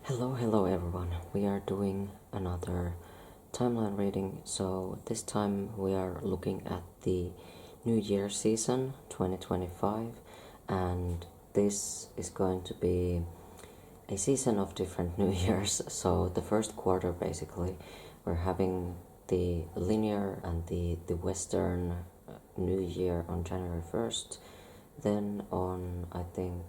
Hello everyone. We are doing another timeline reading. So this time we are looking at the New Year season 2025, and this is going to be a season of different New Years. So the first quarter basically we're having the linear and the Western New Year on January 1st. Then on I think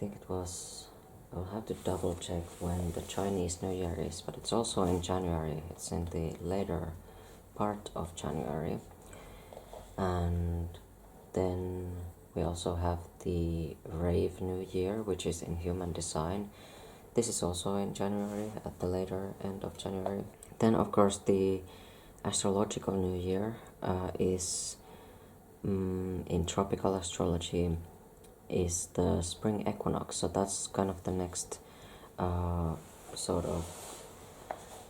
it was, I'll have to double check when the Chinese New Year is, but it's also in January. It's in the later part of January. And then we also have the Rave New Year, which is in human design. This is also in January, at the later end of January. Then, of course, the Astrological New Year is in tropical astrology is the Spring Equinox. So that's kind of the next sort of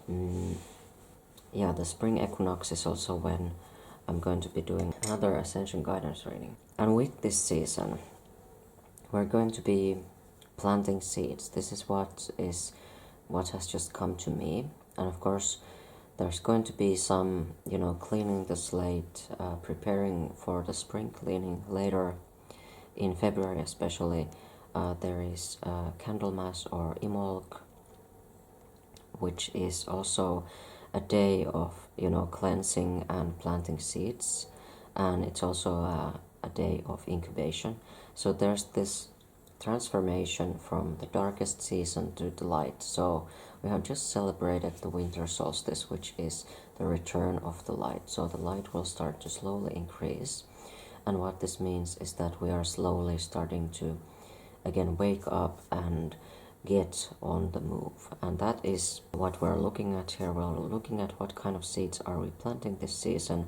the Spring Equinox is also when I'm going to be doing another Ascension Guidance reading. And with this season we're going to be planting seeds. This is what has just come to me. And of course there's going to be some cleaning the slate, preparing for the spring cleaning later in February especially. There is Candlemas or Imolc, which is also a day of cleansing and planting seeds, and it's also a day of incubation. So there's this transformation from the darkest season to the light. So we have just celebrated the winter solstice, which is the return of the light. So the light will start to slowly increase. And what this means is that we are slowly starting to again wake up and get on the move. And that is what we're looking at here. We're looking at what kind of seeds are we planting this season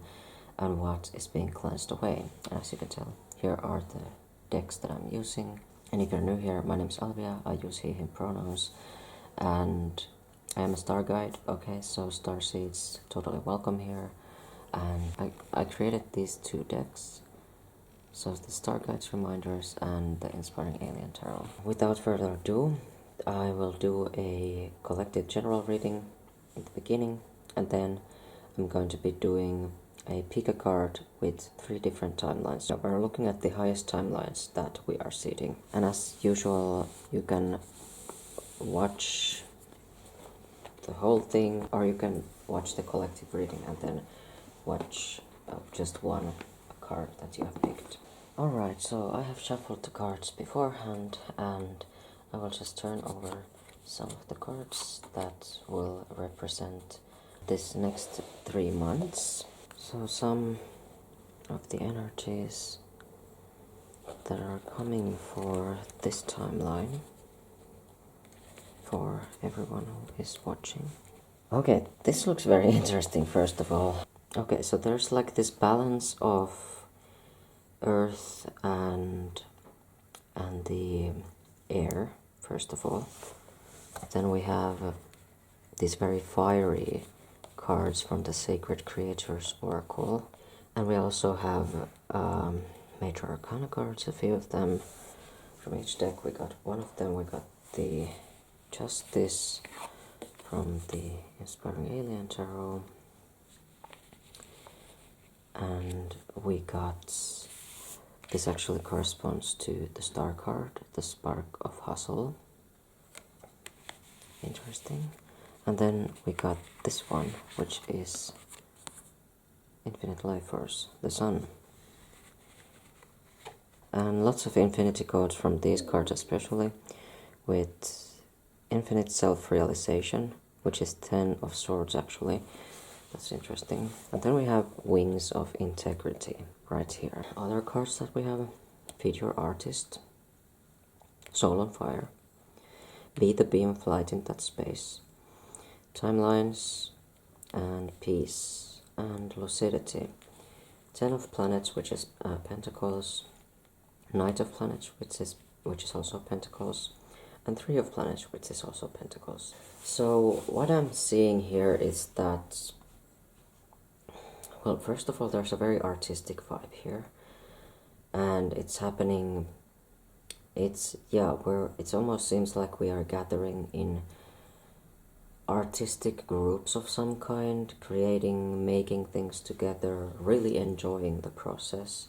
and what is being cleansed away. As you can tell, here are the decks that I'm using. And if you're new here, my name is Alvia. I use he, him pronouns. And I am a star guide. Okay, so star seeds, totally welcome here. And I created these two decks. So the Star Guides Reminders and the Inspiring Alien Tarot. Without further ado, I will do a collective general reading at the beginning, and then I'm going to be doing a pick a card with 3 different timelines. So we're looking at the highest timelines that we are seeing. And as usual, you can watch the whole thing, or you can watch the collective reading and then watch just one card that you have picked. Alright, so I have shuffled the cards beforehand, and I will just turn over some of the cards that will represent this next 3 months. So some of the energies that are coming for this timeline for everyone who is watching. Okay, this looks very interesting first of all. Okay, so there's like this balance of earth and the air first of all. Then we have these very fiery cards from the Sacred Creators Oracle, and we also have Major Arcana cards, a few of them from each deck. We got one of them. We got the Justice from the Inspiring Alien Tarot, and we got, this actually corresponds to the Star card, the Spark of Hustle. Interesting. And then we got this one, which is Infinite Life Force, the Sun. And lots of infinity codes from these cards especially, with Infinite Self-Realization, which is 10 of Swords actually. That's interesting. And then we have Wings of Integrity right here. Other cards that we have: Feed Your Artist, Soul on Fire, Be the Beam, Flight in That Space, Timelines, and Peace, and Lucidity. 10 of Planets, which is Pentacles, Knight of Planets, which is also Pentacles, and 3 of Planets, which is also Pentacles. So what I'm seeing here is that, well, first of all, there's a very artistic vibe here, and it's happening it's, yeah, it almost seems like we are gathering in artistic groups of some kind, creating, making things together, really enjoying the process.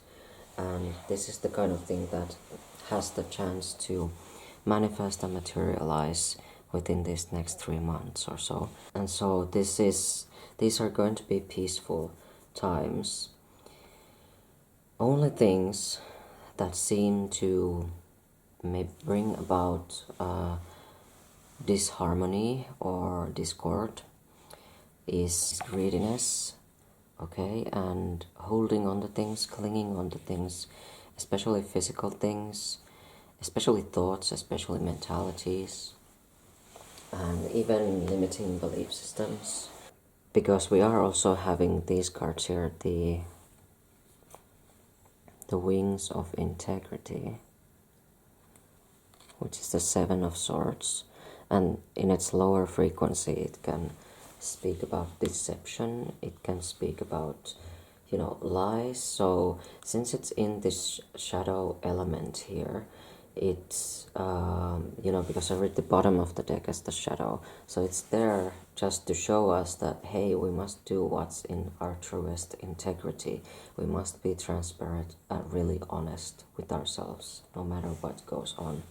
And this is the kind of thing that has the chance to manifest and materialize within these next 3 months or so. And so these are going to be peaceful times. Only things that seem to may bring about disharmony or discord is greediness, okay, and holding on to things, clinging on to things, especially physical things, especially thoughts, especially mentalities, and even limiting belief systems. Because we are also having these cards here, the wings of integrity, which is the Seven of Swords, and in its lower frequency it can speak about deception, it can speak about, lies. So since it's in this shadow element here, it's because I read the bottom of the deck as the shadow, so it's there just to show us that, hey, we must do what's in our truest integrity. We must be transparent and really honest with ourselves no matter what goes on.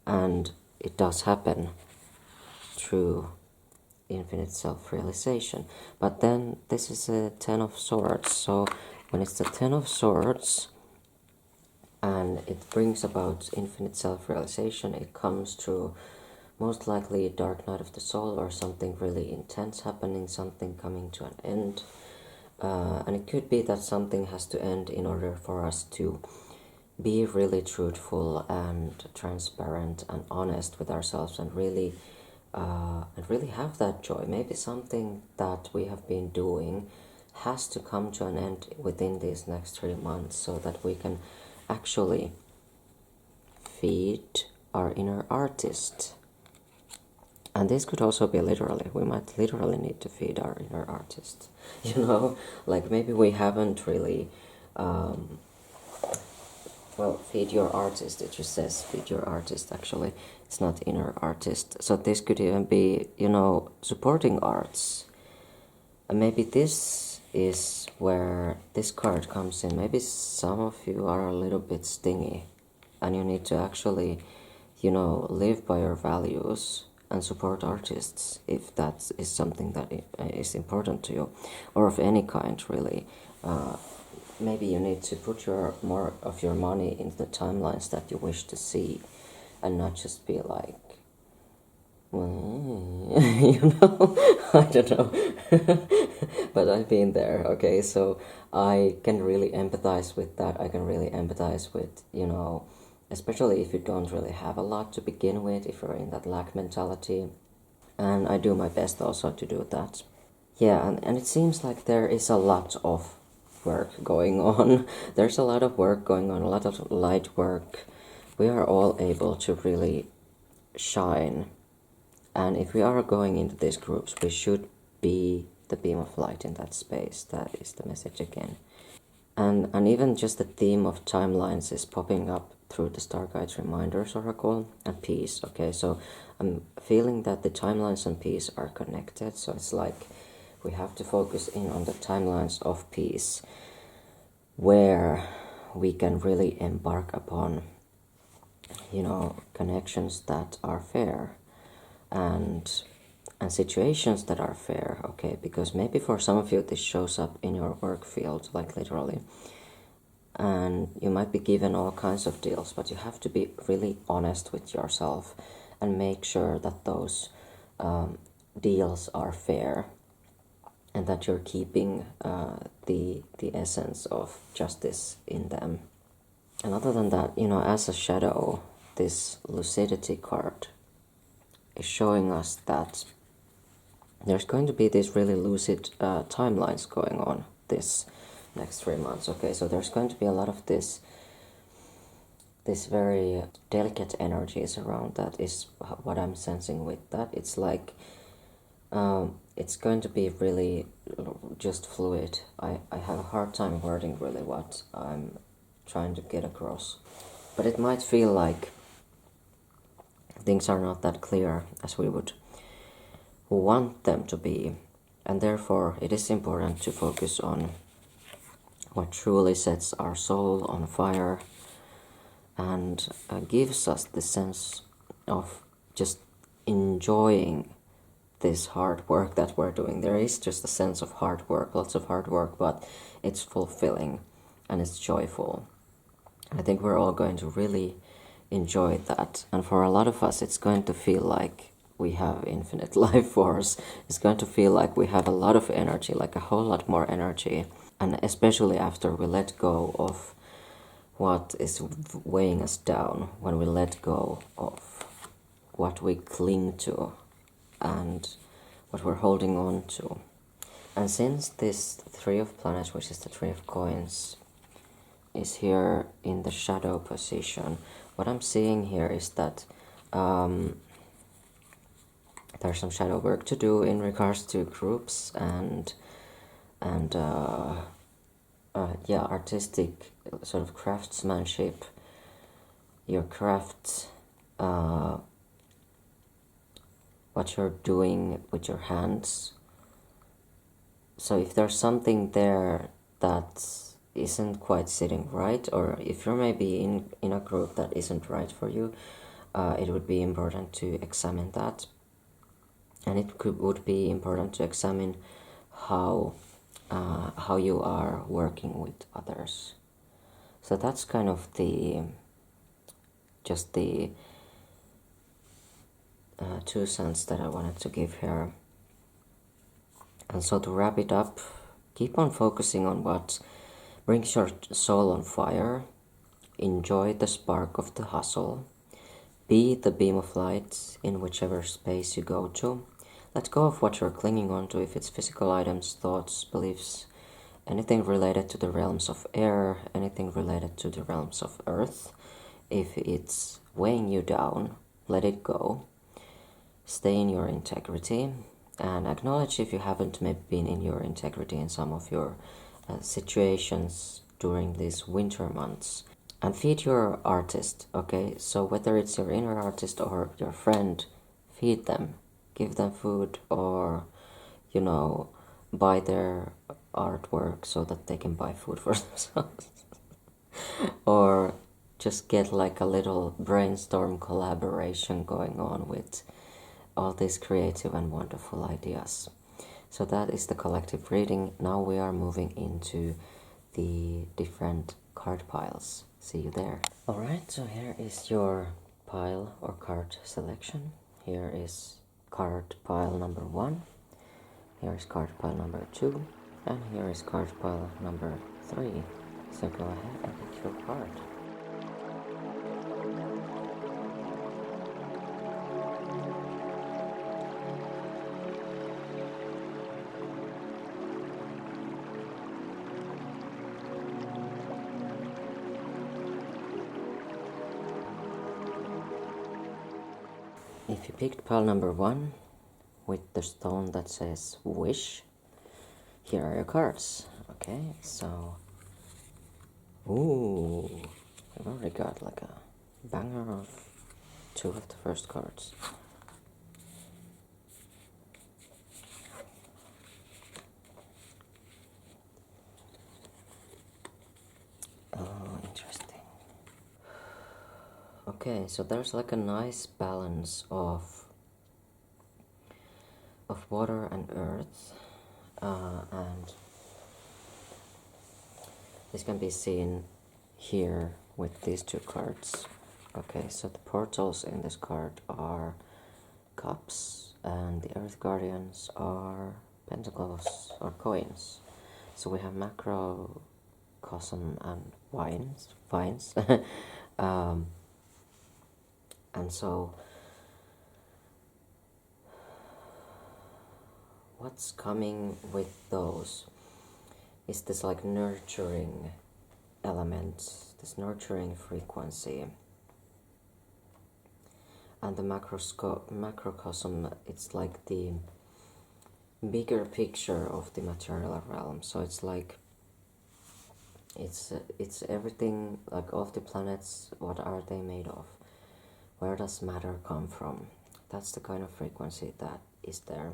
And it does happen through infinite self-realization. But then this is a Ten of Swords, so when it's the Ten of Swords and it brings about infinite self-realization, it comes through most likely a dark night of the soul or something really intense happening, something coming to an end. And it could be that something has to end in order for us to be really truthful and transparent and honest with ourselves and really have that joy. Maybe something that we have been doing has to come to an end within these next 3 months so that we can actually feed our inner artist. And this could also be literally, we might literally need to feed our inner artist. Like maybe we haven't really feed your artist, it just says feed your artist actually, it's not inner artist. So this could even be, supporting arts. And maybe this is where this card comes in. Maybe some of you are a little bit stingy and you need to actually, live by your values and support artists if that is something that is important to you, or of any kind really. Maybe you need to put more of your money into the timelines that you wish to see and not just be like, I don't know. But I've been there, okay? So I can really empathize with that. I can really empathize with, especially if you don't really have a lot to begin with, if you're in that lack mentality. And I do my best also to do that. Yeah, and it seems like there is a lot of work going on. There's a lot of work going on, a lot of light work. We are all able to really shine. And if we are going into these groups, we should be the beam of light in that space. That is the message again. And even just the theme of timelines is popping up through the Star Guides Reminders Oracle and peace. Okay, so I'm feeling that the timelines and peace are connected. So it's like we have to focus in on the timelines of peace, where we can really embark upon, connections that are fair and situations that are fair, okay? Because maybe for some of you this shows up in your work field, like literally, and you might be given all kinds of deals, but you have to be really honest with yourself and make sure that those deals are fair and that you're keeping the essence of justice in them. And other than that, as a shadow, this lucidity card is showing us that there's going to be these really lucid timelines going on this next 3 months. Okay, so there's going to be a lot of this very delicate energies around that is what I'm sensing with that. It's like it's going to be really just fluid. I have a hard time wording really what I'm trying to get across. But it might feel like things are not that clear as we would want them to be, and therefore it is important to focus on what truly sets our soul on fire and gives us the sense of just enjoying this hard work that we're doing. There is just a sense of hard work, lots of hard work, but it's fulfilling and it's joyful. I think we're all going to really enjoy that. And for a lot of us, it's going to feel like we have infinite life force. It's going to feel like we have a lot of energy, like a whole lot more energy. And especially after we let go of what is weighing us down, when we let go of what we cling to and what we're holding on to. And since this Three of Planets, which is the Three of Coins, is here in the shadow position, what I'm seeing here is that there's some shadow work to do in regards to groups and artistic sort of craftsmanship, your craft, what you're doing with your hands. So if there's something there that isn't quite sitting right, or if you're maybe in a group that isn't right for you, it would be important to examine that. And would be important to examine how you are working with others. So that's kind of the 2 cents that I wanted to give here. And so to wrap it up, keep on focusing on what brings your soul on fire. Enjoy the spark of the hustle. Be the beam of light in whichever space you go to. Let go of what you're clinging on to, if it's physical items, thoughts, beliefs, anything related to the realms of air, anything related to the realms of earth. If it's weighing you down, let it go. Stay in your integrity and acknowledge if you haven't maybe been in your integrity in some of your situations during these winter months. And feed your artist, okay? So whether it's your inner artist or your friend, feed them. Give them food, or, buy their artwork so that they can buy food for themselves. Or just get like a little brainstorm collaboration going on with all these creative and wonderful ideas. So that is the collective reading. Now we are moving into the different card piles. See you there. Alright, so here is your pile or card selection. Here is card pile number 1. Here is card pile number 2. And here is card pile number 3. So go ahead and pick your card. If you picked pile number 1 with the stone that says wish, here are your cards. Okay, so I've already got like a banger of 2 of the first cards. Oh, interesting. Okay, so there's like a nice balance of water and earth, and this can be seen here with these 2 cards. Okay, so the portals in this card are cups, and the earth guardians are pentacles or coins. So we have macrocosm and vines. And so what's coming with those is this like nurturing element, this nurturing frequency. And the macrocosm, it's like the bigger picture of the material realm. So it's like it's everything, like all of the planets, what are they made of? Where does matter come from? That's the kind of frequency that is there.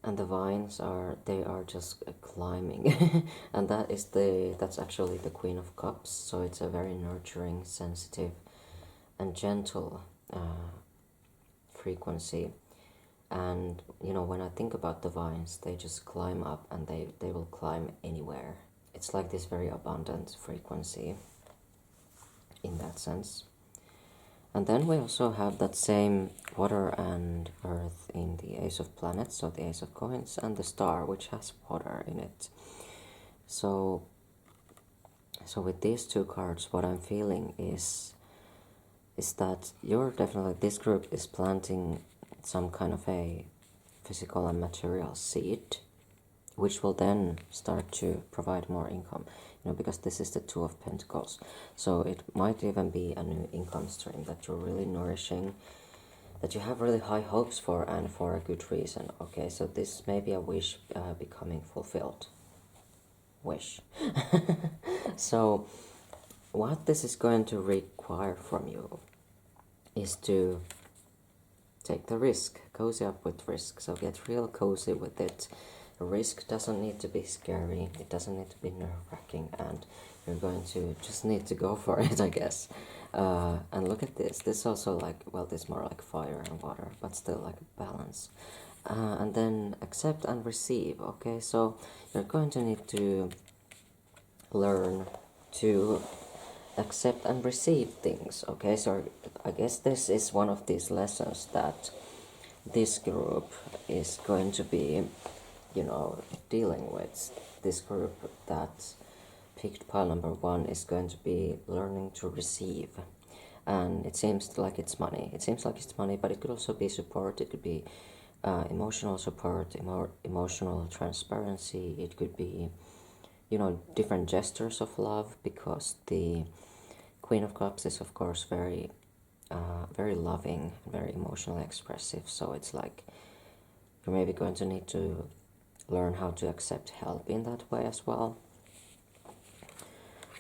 And the vines they are just climbing. And that's actually the Queen of Cups, so it's a very nurturing, sensitive and gentle frequency. And when I think about the vines, they just climb up, and they will climb anywhere. It's like this very abundant frequency in that sense. And then we also have that same water and earth in the Ace of Planets, so the Ace of Coins, and the star, which has water in it. So with these two cards, what I'm feeling is that this group is planting some kind of a physical and material seed, which will then start to provide more income, because this is the Two of Pentacles. So it might even be a new income stream that you're really nourishing, that you have really high hopes for, and for a good reason. Okay, so this may be a wish becoming fulfilled. Wish. So what this is going to require from you is to take the risk, cozy up with risk. So get real cozy with it. Risk doesn't need to be scary, it doesn't need to be nerve-wracking, and you're going to just need to go for it, I guess. And look at this. This also this more like fire and water, but still like a balance. And then accept and receive. Okay, so you're going to need to learn to accept and receive things. Okay, so I guess this is one of these lessons that this group is going to be dealing with. This group that picked pile number 1 is going to be learning to receive. And it seems like it's money. But it could also be support. It could be emotional support, emotional transparency. It could be different gestures of love, because the Queen of Cups is of course very loving, very emotionally expressive. So it's like you're maybe going to need to learn how to accept help in that way as well.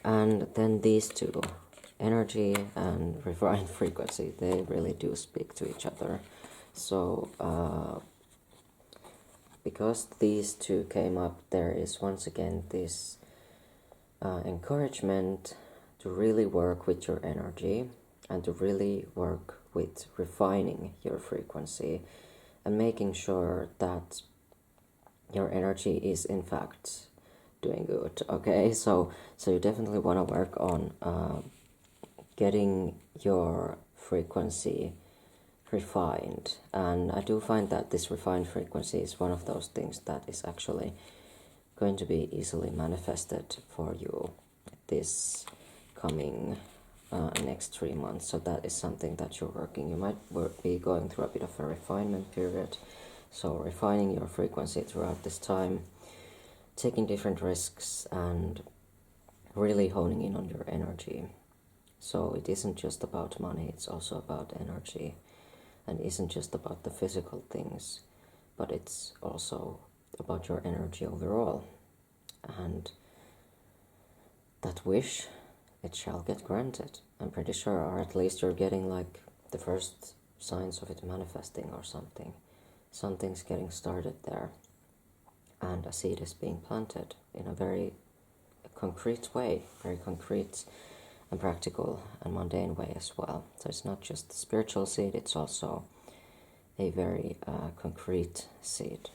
And then these two, energy and refined frequency, they really do speak to each other. So because these two came up, there is once again this encouragement to really work with your energy, and to really work with refining your frequency, and making sure that your energy is in fact doing good. Okay, so you definitely want to work on getting your frequency refined. And I do find that this refined frequency is one of those things that is actually going to be easily manifested for you this coming next 3 months. So that is something that you're working. You might be going through a bit of a refinement period. So refining your frequency throughout this time, taking different risks, and really honing in on your energy. So it isn't just about money, it's also about energy. And it isn't just about the physical things, but it's also about your energy overall. And that wish, it shall get granted. I'm pretty sure, or at least you're getting like the first signs of it manifesting or something. Something's getting started there, and a seed is being planted in a very concrete way, very concrete and practical and mundane way as well. So it's not just a spiritual seed, it's also a very concrete seed.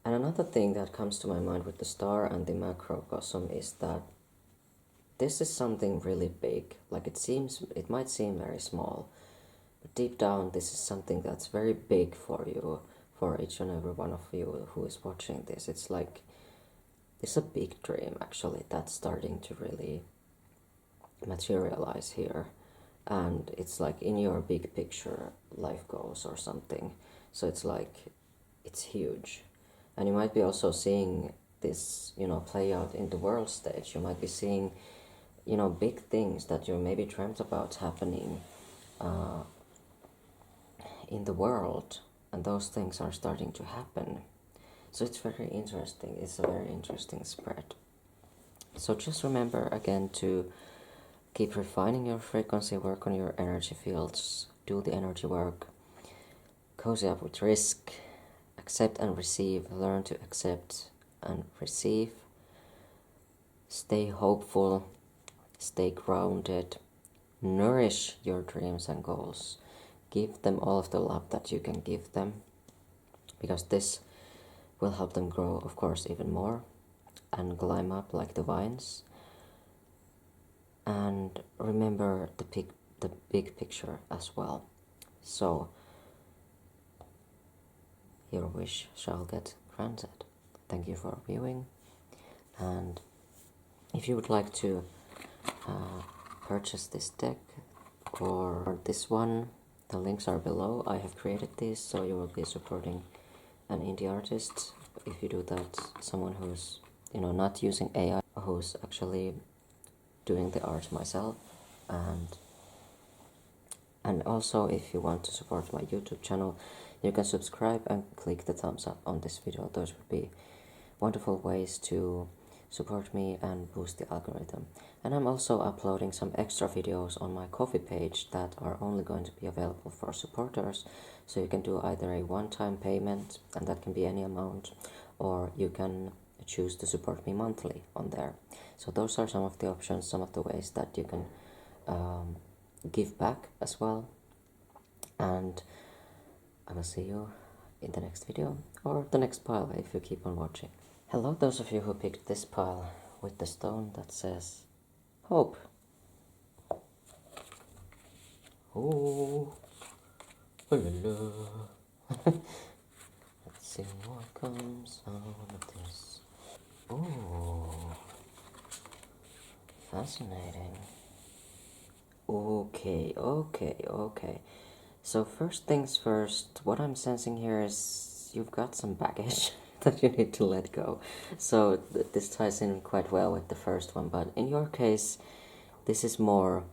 And another thing that comes to my mind with the star and the macrocosm is that this is something really big. Like it might seem very small, but deep down this is something that's very big for you, for each and every one of you who is watching this. It's like, it's a big dream actually that's starting to really materialize here. And it's like in your big picture life goals or something. So it's like, it's huge. And you might be also seeing this, play out in the world stage. You might be seeing, big things that you maybe dreamt about happening in the world, and those things are starting to happen. So it's very interesting. It's a very interesting spread. So just remember again to keep refining your frequency, work on your energy fields, do the energy work, cozy up with risk, accept and receive, learn to accept and receive, stay hopeful, stay grounded, nourish your dreams and goals, give them all of the love that you can give them, because this will help them grow, of course, even more and climb up like the vines. And remember the big picture as well. So your wish shall get granted. Thank you for viewing, and if you would like to purchase this deck or this one, the links are below. I have created this, so you will be supporting an indie artist. If you do that, someone who's not using AI, who's actually doing the art myself. And also, if you want to support my YouTube channel, you can subscribe and click the thumbs up on this video. Those would be wonderful ways to support me and boost the algorithm. And I'm also uploading some extra videos on my Ko-fi page that are only going to be available for supporters. So you can do either a one-time payment, and that can be any amount, or you can choose to support me monthly on there. So those are some of the options, some of the ways that you can give back as well. And I will see you in the next video, or the next pile if you keep on watching. Hello, those of you who picked this pile with the stone that says hope. Oh, la la. Let's see what comes out of this. Oh, fascinating. Okay. So first things first, what I'm sensing here is you've got some baggage that you need to let go. So this ties in quite well with the first one, but in your case, this is more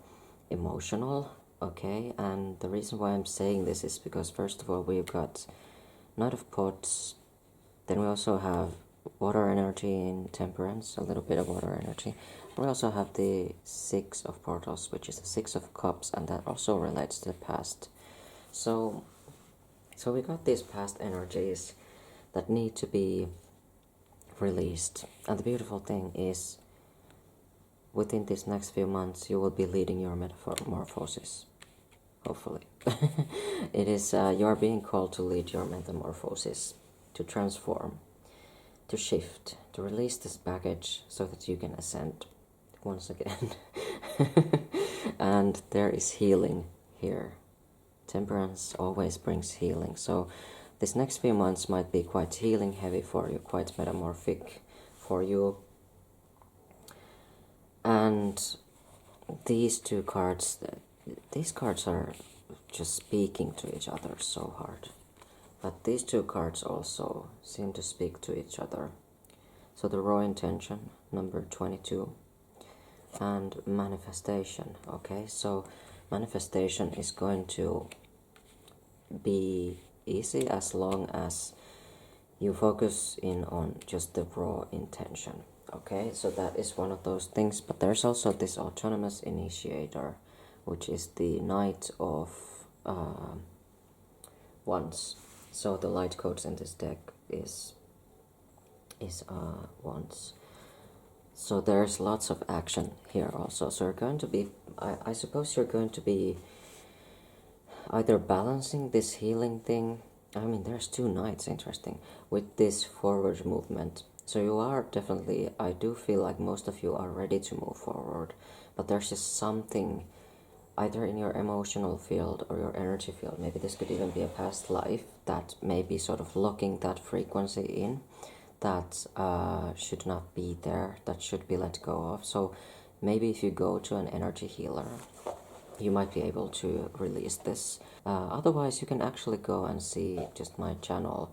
emotional, okay? And the reason why I'm saying this is because first of all, we've got Knight of Pots, then we also have water energy in Temperance, a little bit of water energy. We also have the Six of Portals, which is the Six of Cups, and that also relates to the past. So we got these past energies that need to be released. And the beautiful thing is, within these next few months, you will be leading your metamorphosis. Hopefully. It is, you are being called to lead your metamorphosis, to transform, to shift, to release this baggage so that you can ascend once again. And there is healing here. Temperance always brings healing. So this next few months might be quite healing heavy for you, quite metamorphic for you. And these two cards, these cards are just speaking to each other so hard. But these two cards also seem to speak to each other. So the raw intention, number 22, and manifestation, okay? So manifestation is going to be easy as long as you focus in on just the raw intention, okay? So that is one of those things. But there's also this autonomous initiator, which is the Knight of Wands. So the light codes in this deck is Wands. So there's lots of action here also. So you're going to be, I suppose you're going to be either balancing this healing thing. I mean, there's two Knights, interesting, with this forward movement. So you are definitely, I do feel like most of you are ready to move forward, but there's just something either in your emotional field or your energy field, maybe this could even be a past life, that may be sort of locking that frequency in, that should not be there, that should be let go of. So maybe if you go to an energy healer, you might be able to release this. Otherwise, you can actually go and see just my channel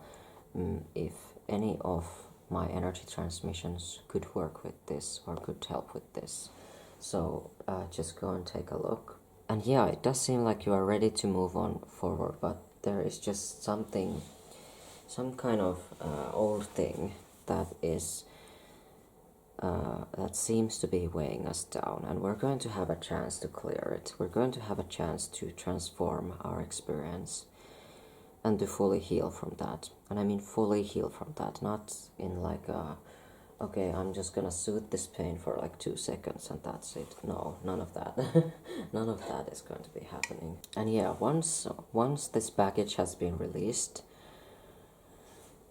if any of my energy transmissions could work with this or could help with this. So just go and take a look. And yeah, it does seem like you are ready to move on forward, but there is just something some kind of old thing that is that seems to be weighing us down, and we're going to have a chance to clear it. We're going to have a chance to transform our experience and to fully heal from that. And I mean fully heal from that, not in like a, okay, I'm just gonna soothe this pain for like 2 seconds and that's it. No, none of that. None of that is going to be happening. And yeah, once this baggage has been released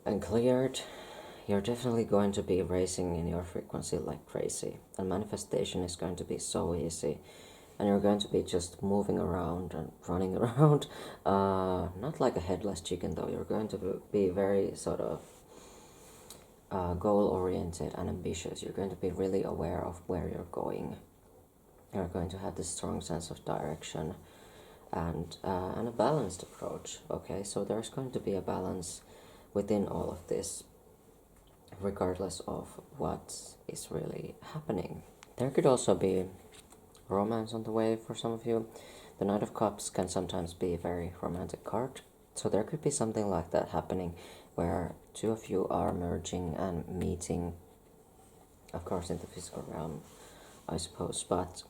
and cleared, you're definitely going to be raising in your frequency like crazy. And manifestation is going to be so easy. And you're going to be just moving around and running around. Not like a headless chicken though. You're going to be very sort of goal-oriented and ambitious. You're going to be really aware of where you're going. You're going to have this strong sense of direction and a balanced approach. Okay, so there's going to be a balance within all of this, regardless of what is really happening. There could also be romance on the way for some of you. The Knight of Cups can sometimes be a very romantic card, so there could be something like that happening where two of you are merging and meeting, of course in the physical realm, I suppose, but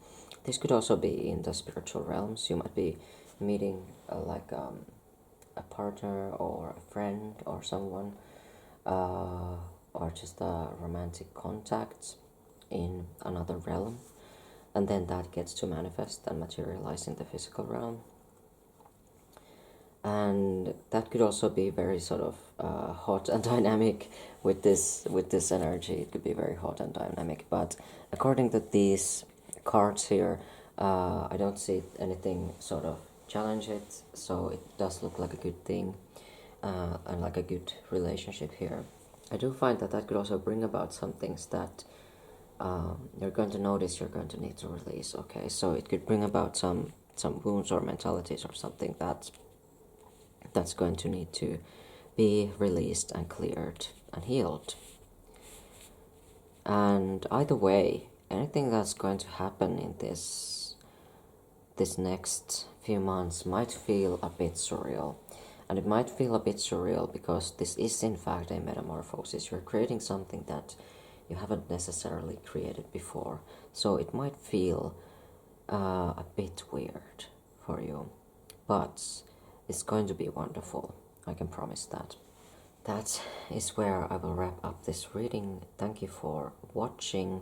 this could also be in the spiritual realms. You might be meeting a partner or a friend or someone, or just a romantic contact in another realm, and then that gets to manifest and materialize in the physical realm. And that could also be very sort of hot and dynamic with this energy. It could be very hot and dynamic, but according to these cards here, I don't see anything sort of challenge it, so it does look like a good thing, and like a good relationship here. I do find that that could also bring about some things that you're going to notice you're going to need to release. Okay, so it could bring about some wounds or mentalities or something that's going to need to be released and cleared and healed. And either way, anything that's going to happen in this next few months might feel a bit surreal. And it might feel a bit surreal because this is in fact a metamorphosis. You're creating something that you haven't necessarily created before. So it might feel a bit weird for you. But it's going to be wonderful. I can promise that. That is where I will wrap up this reading. Thank you for watching.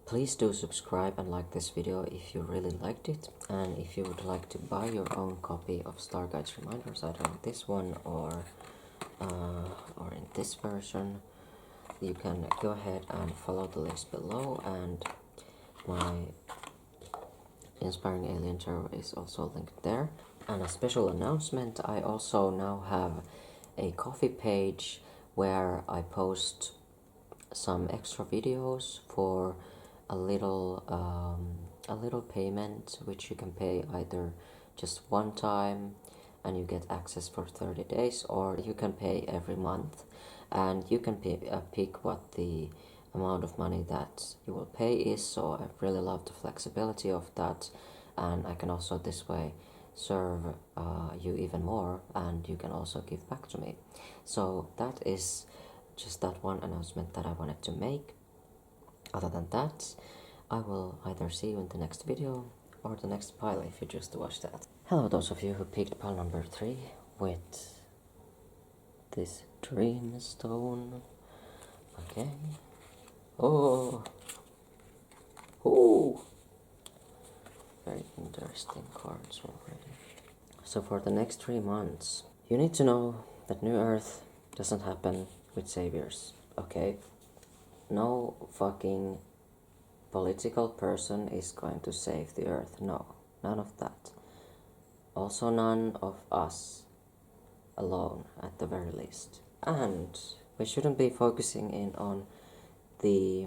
Please do subscribe and like this video if you really liked it, and if you would like to buy your own copy of Star Guides Reminders, either in this one or in this version, you can go ahead and follow the links below, and my Inspiring Alien Tarot is also linked there. And a special announcement, I also now have a Ko-fi page where I post some extra videos for a little payment, which you can pay either just one time and you get access for 30 days, or you can pay every month, and you can pick what the amount of money that you will pay is. So I really love the flexibility of that, and I can also this way serve you even more, and you can also give back to me. So that is just that one announcement that I wanted to make. Other than that, I will either see you in the next video or the next pile if you choose to watch that. Hello those of you who picked pile number 3 with this dream stone. Okay. Oh, very interesting cards already. So for the next 3 months, you need to know that New Earth doesn't happen with saviors, okay? No fucking political person is going to save the Earth. No, none of that. Also none of us alone, at the very least. And we shouldn't be focusing in on the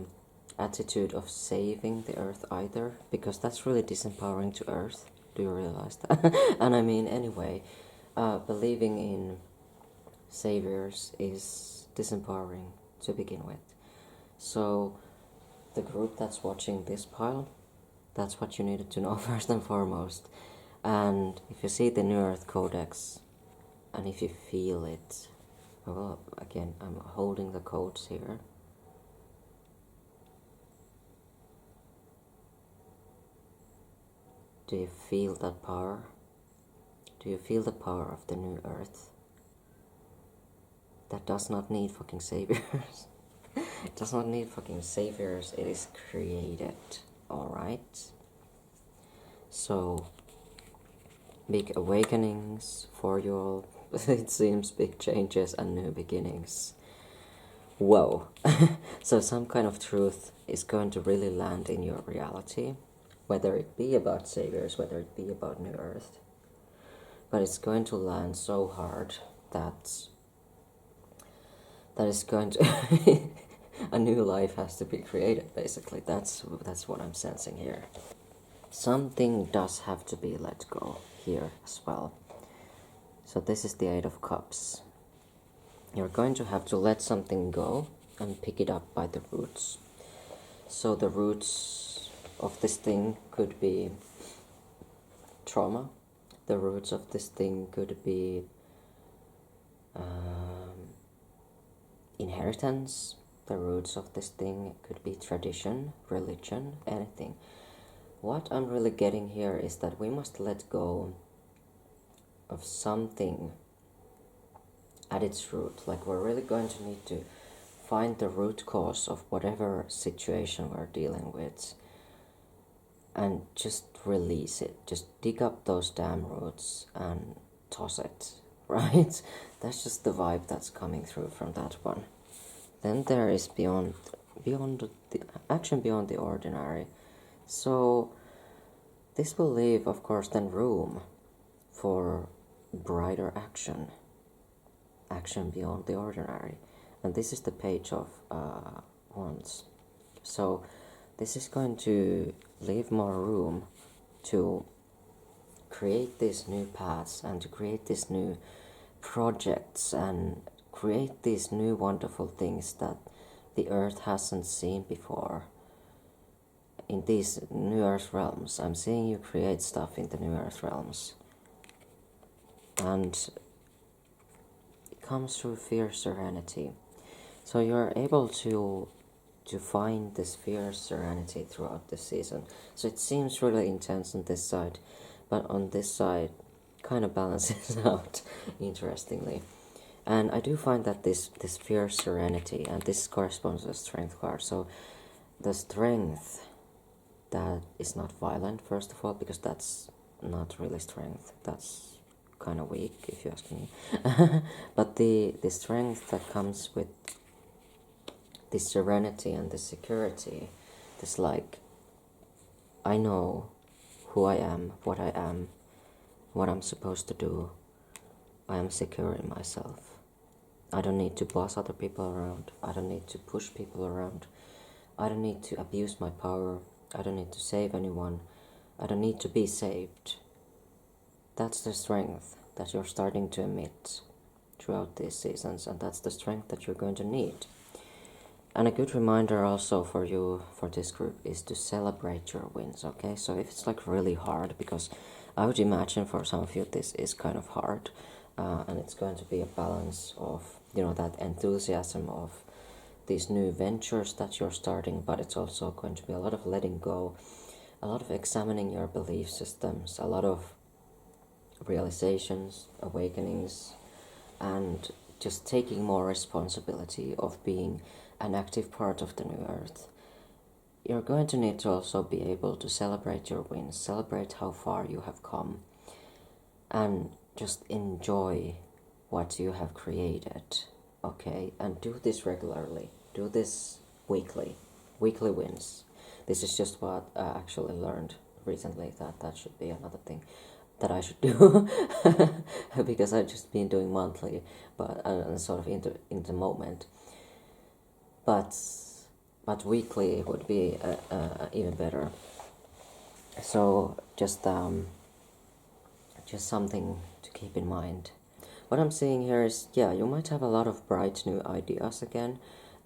attitude of saving the Earth either, because that's really disempowering to Earth. Do you realize that? And I mean, anyway, believing in saviors is disempowering to begin with. So the group that's watching this pile, that's what you needed to know first and foremost. And if you see the New Earth Codex, and if you feel it, well, again, I'm holding the codes here. Do you feel that power? Do you feel the power of the new earth? That does not need fucking saviors. It does not need fucking saviors. It is created. Alright? So, big awakenings for you all. It seems big changes and new beginnings. Whoa. So some kind of truth is going to really land in your reality. Whether it be about saviors, whether it be about New Earth. But it's going to land so hard that is going to... a new life has to be created, basically. That's what I'm sensing here. Something does have to be let go here as well. So this is the Eight of Cups. You're going to have to let something go and pick it up by the roots. So the roots of this thing could be trauma. The roots of this thing could be inheritance. The roots of this thing could be tradition, religion, anything. What I'm really getting here is that we must let go of something at its root. Like, we're really going to need to find the root cause of whatever situation we're dealing with and just release it. Just dig up those damn roots and toss it, right? That's just the vibe that's coming through from that one. Then there is beyond the action beyond the ordinary. So this will leave, of course, then room for brighter action beyond the ordinary. And this is the Page of Wands. So this is going to leave more room to create these new paths and to create these new projects and create these new wonderful things that the earth hasn't seen before. In these new earth realms, I'm seeing you create stuff in the new earth realms. And it comes through fierce serenity. So you're able to find this fierce serenity throughout the season. So it seems really intense on this side, but on this side kind of balances out, interestingly. And I do find that this fierce serenity, and this corresponds to the strength card. So the strength that is not violent, first of all, because that's not really strength. That's kind of weak, if you ask me. But the strength that comes with this serenity and this security, this like, I know who I am, what I'm supposed to do. I am secure in myself. I don't need to boss other people around. I don't need to push people around. I don't need to abuse my power. I don't need to save anyone. I don't need to be saved. That's the strength that you're starting to emit throughout these seasons, and that's the strength that you're going to need. And a good reminder also for you, for this group, is to celebrate your wins, okay? So if it's like really hard, because I would imagine for some of you this is kind of hard, and it's going to be a balance of, you know, that enthusiasm of these new ventures that you're starting, but it's also going to be a lot of letting go, a lot of examining your belief systems, a lot of realizations, awakenings, and just taking more responsibility of being an active part of the new earth. You're going to need to also be able to celebrate your wins, celebrate how far you have come, and just enjoy what you have created, okay? And do this regularly. Do this weekly wins. This is just what I actually learned recently, that should be another thing that I should do, because I've just been doing monthly, but sort of in the moment. But weekly would be even better. So just something to keep in mind. What I'm seeing here is, yeah, you might have a lot of bright new ideas again,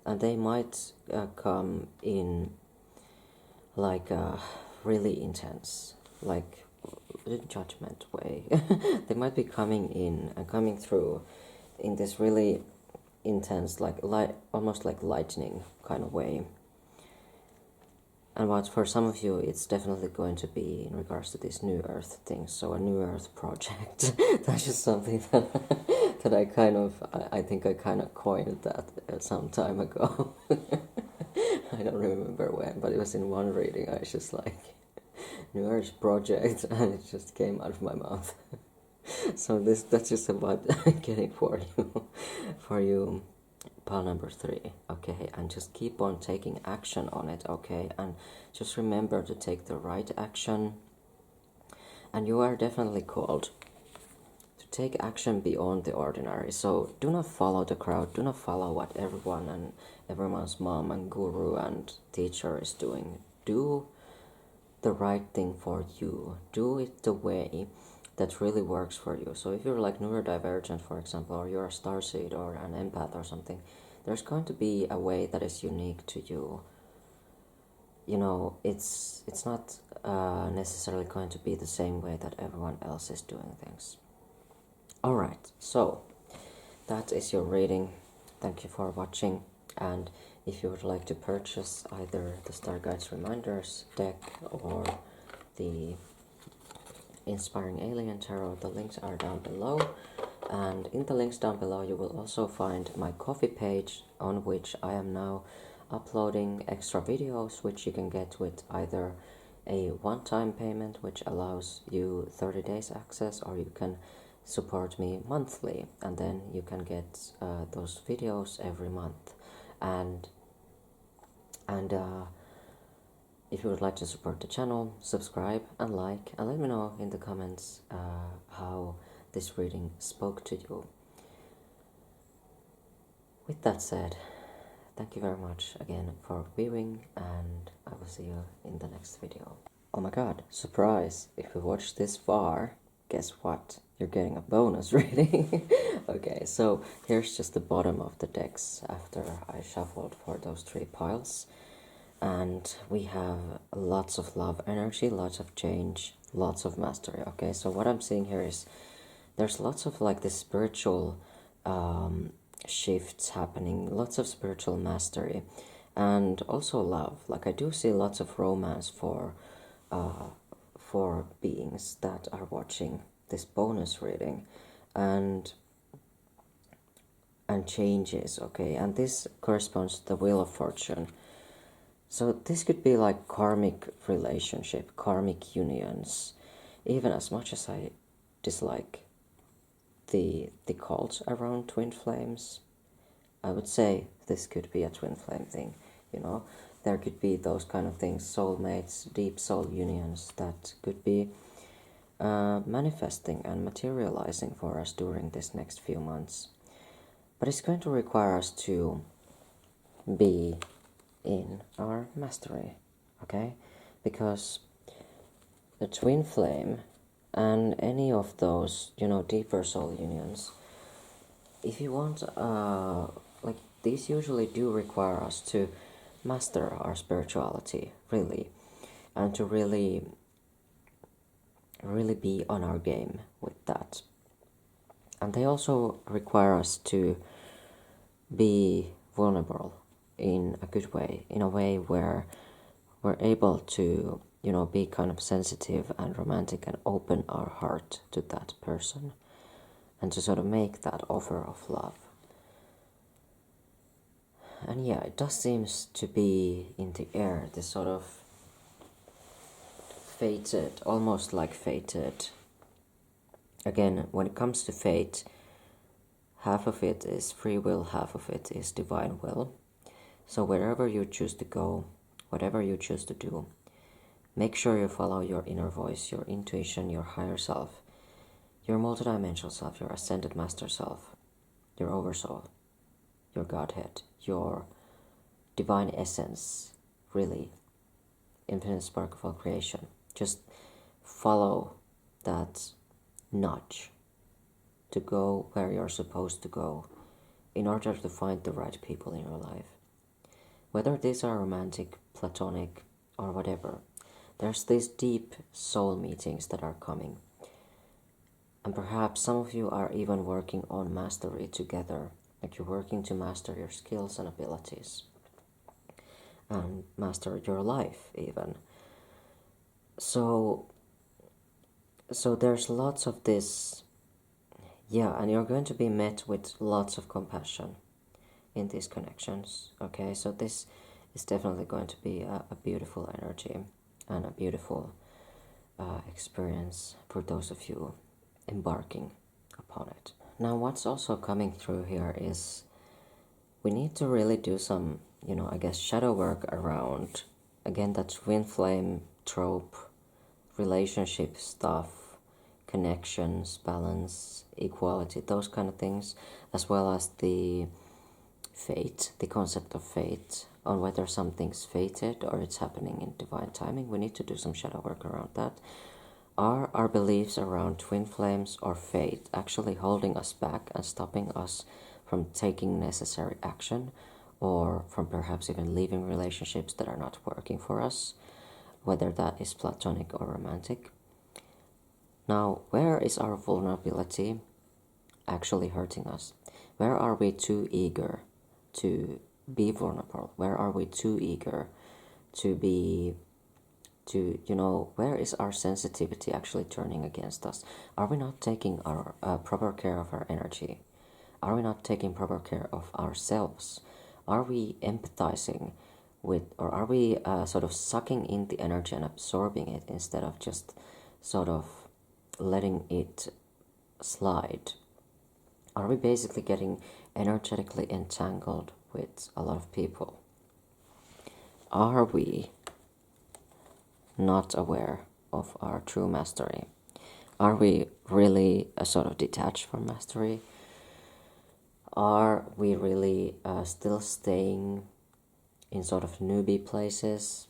and they might come in like really intense, like in judgment way. They might be coming in and coming through in this really intense, like almost like lightning kind of way. And what for some of you, it's definitely going to be in regards to this New Earth thing. So a New Earth project. That's just something that I think I kind of coined that some time ago. I don't remember when, but it was in one reading. I was just like, New Earth project, and it just came out of my mouth. So that's just about getting for you, pile number 3, okay, and just keep on taking action on it, okay, and just remember to take the right action, and you are definitely called to take action beyond the ordinary. So do not follow the crowd, do not follow what everyone and everyone's mom and guru and teacher is doing. Do the right thing for you, do it the way that really works for you. So if you're like neurodivergent, for example, or you're a starseed or an empath or something, there's going to be a way that is unique to you. You know, it's not necessarily going to be the same way that everyone else is doing things. Alright, so that is your reading. Thank you for watching, and if you would like to purchase either the Star Guides Reminders deck or the Inspiring Alien Tarot, the links are down below, and in the links down below you will also find my Ko-fi page, on which I am now uploading extra videos which you can get with either a one-time payment which allows you 30 days access, or you can support me monthly and then you can get those videos every month. And if you would like to support the channel, subscribe and like, and let me know in the comments how this reading spoke to you. With that said, thank you very much again for viewing, and I will see you in the next video. Oh my god, surprise! If you watched this far, guess what? You're getting a bonus reading. Okay, so here's just the bottom of the decks after I shuffled for those 3 piles. And we have lots of love energy, lots of change, lots of mastery. Okay, so what I'm seeing here is there's lots of like this spiritual shifts happening, lots of spiritual mastery, and also love. Like I do see lots of romance for beings that are watching this bonus reading, and changes. Okay, and this corresponds to the Wheel of Fortune. So this could be like karmic relationship, karmic unions. Even as much as I dislike the cult around twin flames, I would say this could be a twin flame thing, you know. There could be those kind of things, soulmates, deep soul unions that could be manifesting and materializing for us during this next few months. But it's going to require us to be in our mastery, okay? Because the twin flame and any of those, you know, deeper soul unions, if you want, like these usually do require us to master our spirituality, really, and to really be on our game with that. And they also require us to be vulnerable in a good way, in a way where we're able to, you know, be kind of sensitive and romantic and open our heart to that person and to sort of make that offer of love. And yeah, it does seem to be in the air, this sort of fated, almost like fated. Again, when it comes to fate, half of it is free will, half of it is divine will. So wherever you choose to go, whatever you choose to do, make sure you follow your inner voice, your intuition, your higher self, your multidimensional self, your ascended master self, your oversoul, your Godhead, your divine essence, really, infinite spark of all creation. Just follow that nudge to go where you're supposed to go in order to find the right people in your life. Whether these are romantic, platonic, or whatever, there's these deep soul meetings that are coming. And perhaps some of you are even working on mastery together. Like you're working to master your skills and abilities and master your life even. So there's lots of this, yeah, and you're going to be met with lots of compassion in these connections. Okay, so this is definitely going to be a beautiful energy and a beautiful experience for those of you embarking upon it. Now, what's also coming through here is we need to really do some, I guess, shadow work around, again, that twin flame trope, relationship stuff, connections, balance, equality, those kind of things, as well as the fate, the concept of fate, on whether something's fated or it's happening in divine timing. We need to do some shadow work around that. Are our beliefs around twin flames or fate actually holding us back and stopping us from taking necessary action, or from perhaps even leaving relationships that are not working for us, whether that is platonic or romantic? Now, where is our vulnerability actually hurting us? Where are we too eager to be vulnerable? Where are we too eager to be, where is our sensitivity actually turning against us? Are we not taking our proper care of our energy? Are we not taking proper care of ourselves? Are we empathizing with, or are we sort of sucking in the energy and absorbing it instead of just sort of letting it slide? Are we basically getting energetically entangled with a lot of people? Are we not aware of our true mastery? Are we really sort of detached from mastery? Are we really still staying in sort of newbie places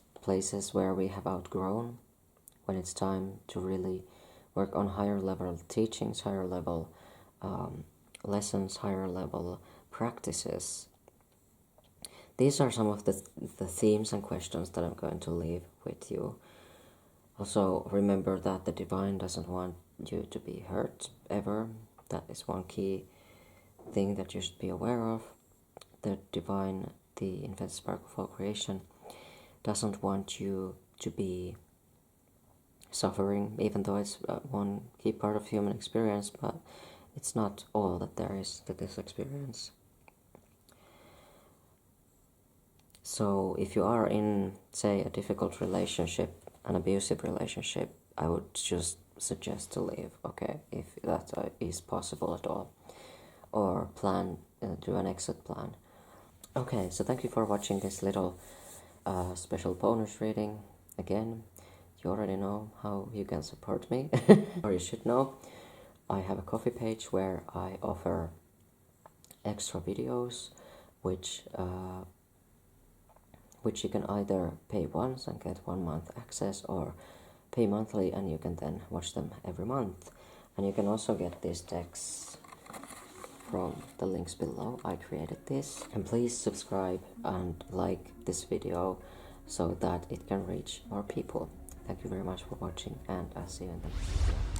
where we have outgrown, when it's time to really work on higher level teachings, higher level lessons, higher level practices? These are some of the themes and questions that I'm going to leave with you. Also, remember that the divine doesn't want you to be hurt ever. That is one key thing that you should be aware of. The divine, the infinite spark of all creation, doesn't want you to be suffering, even though it's one key part of human experience, but it's not all that there is to this experience. So if you are in, say, a difficult relationship, an abusive relationship, I would just suggest to leave, okay, if that is possible at all, or plan, do an exit plan. Okay, so thank you for watching this little special bonus reading. Again, you already know how you can support me, or you should know. I have a Ko-fi page where I offer extra videos, which you can either pay once and get 1 month access, or pay monthly and you can then watch them every month. And you can also get these decks from the links below. I created this. And please subscribe and like this video so that it can reach more people. Thank you very much for watching, and I'll see you in the next video.